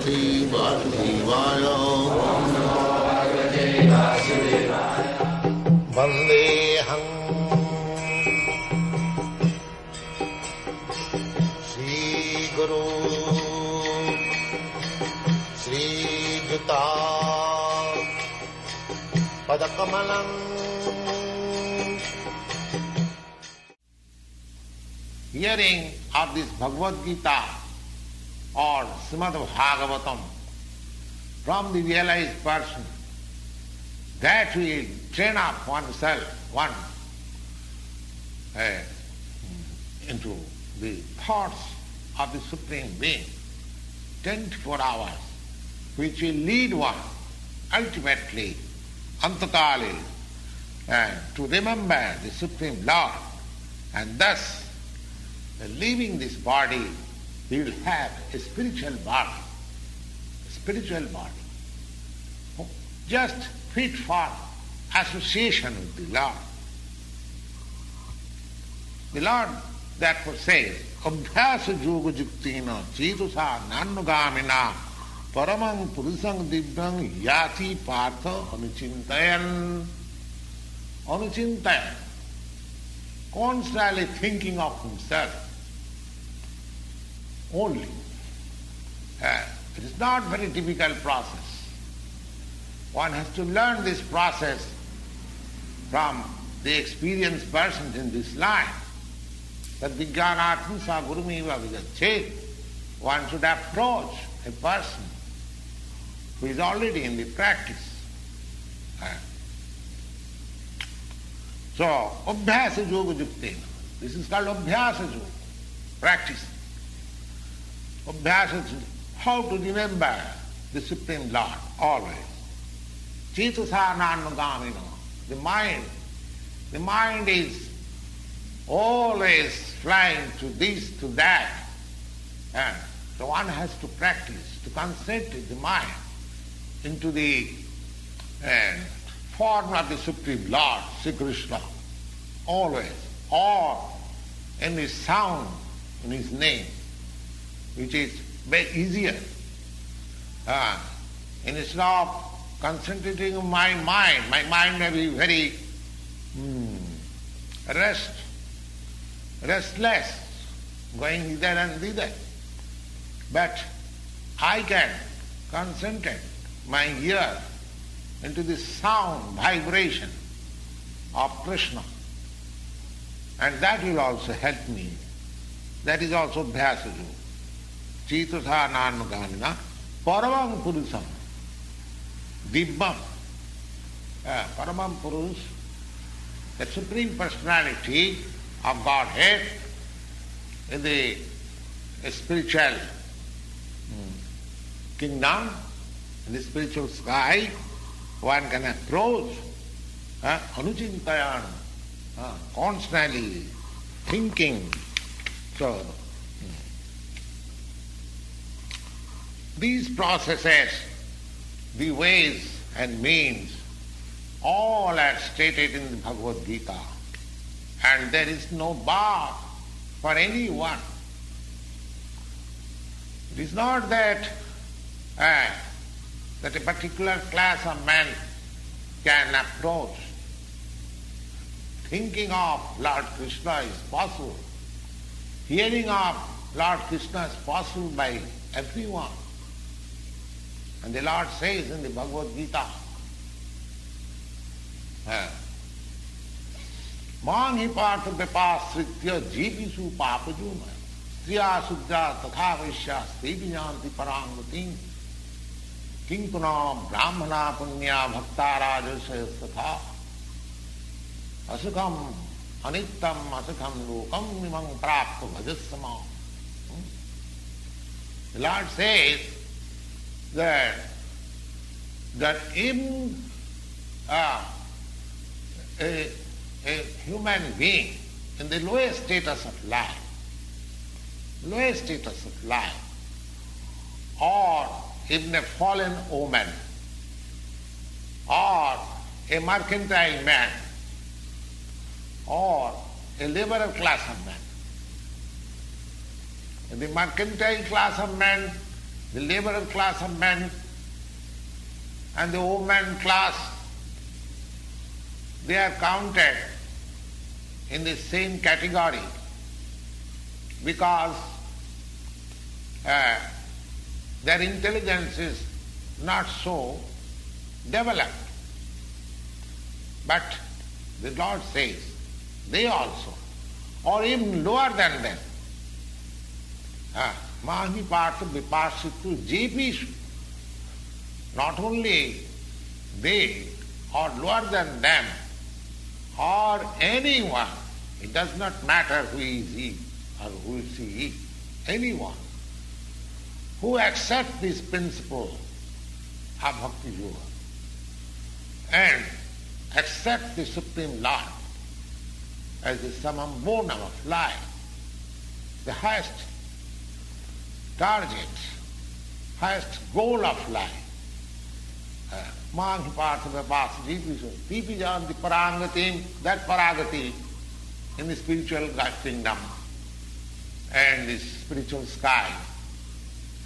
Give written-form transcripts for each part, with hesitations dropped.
Bhagavate Vasudevaya. Vandeham Shri Guru Shri Gītā Padakamalam. Hearing of this Bhagavad-gita or Srimad Bhagavatam from the realized person, that will train up oneself, into the thoughts of the Supreme Being, 24 hours, which will lead one ultimately, antakale, to remember the Supreme Lord, and thus, leaving this body, he will have a spiritual body, just fit for association with the Lord. The Lord therefore says, Abhyasa yoga juktina chetusa nanugamina paramang purusang divyang yati partha anuchintayan. Anuchintayan, constantly thinking of himself only. It is not very difficult process. One has to learn this process from the experienced persons in this life. That vijnanatma sa gurumiva vijachet. One should approach a person who is already in the practice. So, abhyasa yoga juktena. This is called abhyasa yoga, practice. Abhyasa, how to remember the Supreme Lord always. Cetasa nanugamino. The mind is always flying to this, to that. And so one has to practice, to concentrate the mind into the form of the Supreme Lord, Sri Krishna, always, or in his sound, in his name, which is very easier. Instead of concentrating on my mind may be very restless, going hither and thither. But I can concentrate my ear into the sound, vibration of Krishna. And that will also help me. That is also Bhyasa Yoga. Cetasa nanugamina paramam purusam dibbam. Paramam Purus, the Supreme Personality of Godhead in the spiritual kingdom, in the spiritual sky, one can approach anuchintayan, constantly thinking. So, these processes, the ways and means, all are stated in the Bhagavad-gita. And there is no bar for anyone. It is not that that a particular class of men can approach. Thinking of Lord Krishna is possible. Hearing of Lord Krishna is possible by everyone. And the Lord says in the Bhagavad-gita, Mang hi partha vipasritya jeepisu papajuna striya sudra tatha vaishya stevi janti parangatim kinkuna brahmana punya bhakta rajasya tatha asukam anittam asukam lokam nimang prapta bhajasama. The Lord says that in a human being in the lowest status of life, or even a fallen woman, or a mercantile man, or a liberal class of man. In the mercantile class of men, the laborer class of men and the woman class, they are counted in the same category because their intelligence is not so developed. But the Lord says, they also, or even lower than them, Mahi Partha Vipashitu Jepishu, not only they or lower than them or anyone, it does not matter who is he or who is he, anyone who accepts this principle of Bhakti Yoga and accept the Supreme Lord as the summum bonum of life, the highest target, highest goal of life. Manhi Partha Vipassana, the Parangati, that Paragati in the spiritual kingdom and the spiritual sky,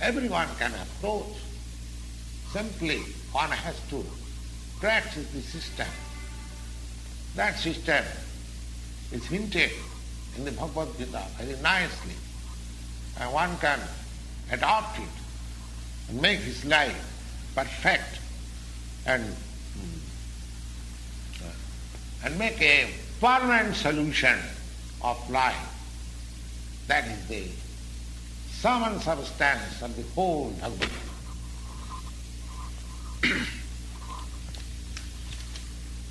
everyone can approach. Simply one has to practice the system. That system is hinted in the Bhagavad-gita very nicely, and one can adopt it and make his life perfect and make a permanent solution of life. That is the sum and substance of the whole Bhagavad-gita.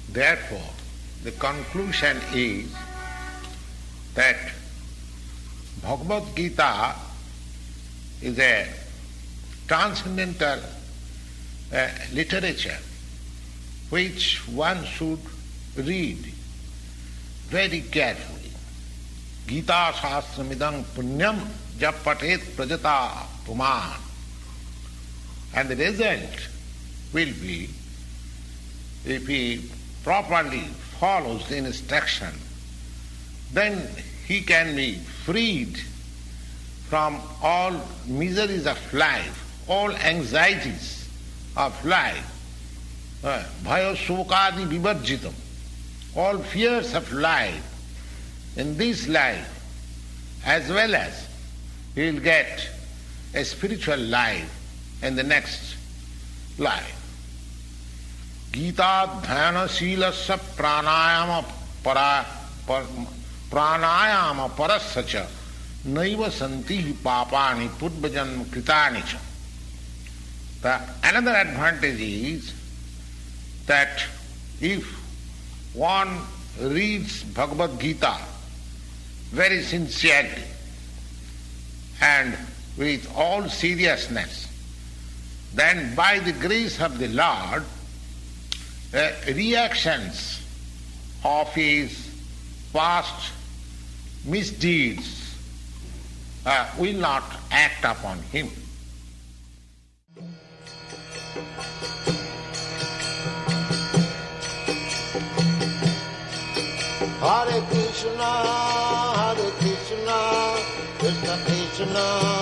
Therefore, the conclusion is that Bhagavad-gita is a transcendental literature which one should read very carefully. Gītā shastramidam punyam jap patet prajata puman. And the result will be, if he properly follows the instruction, then he can be freed from all miseries of life, all anxieties of life, bhaya shokadi vivarjitam, all fears of life in this life, as well as he will get a spiritual life in the next life. Gītā dhyana sīlasya pranayama parasya naiva santi papani purvajanma kritani cha. Another advantage is that if one reads Bhagavad-gita very sincerely and with all seriousness, then by the grace of the Lord, reactions of his past misdeeds will not act upon him. Hare Krishna, Krishna Krishna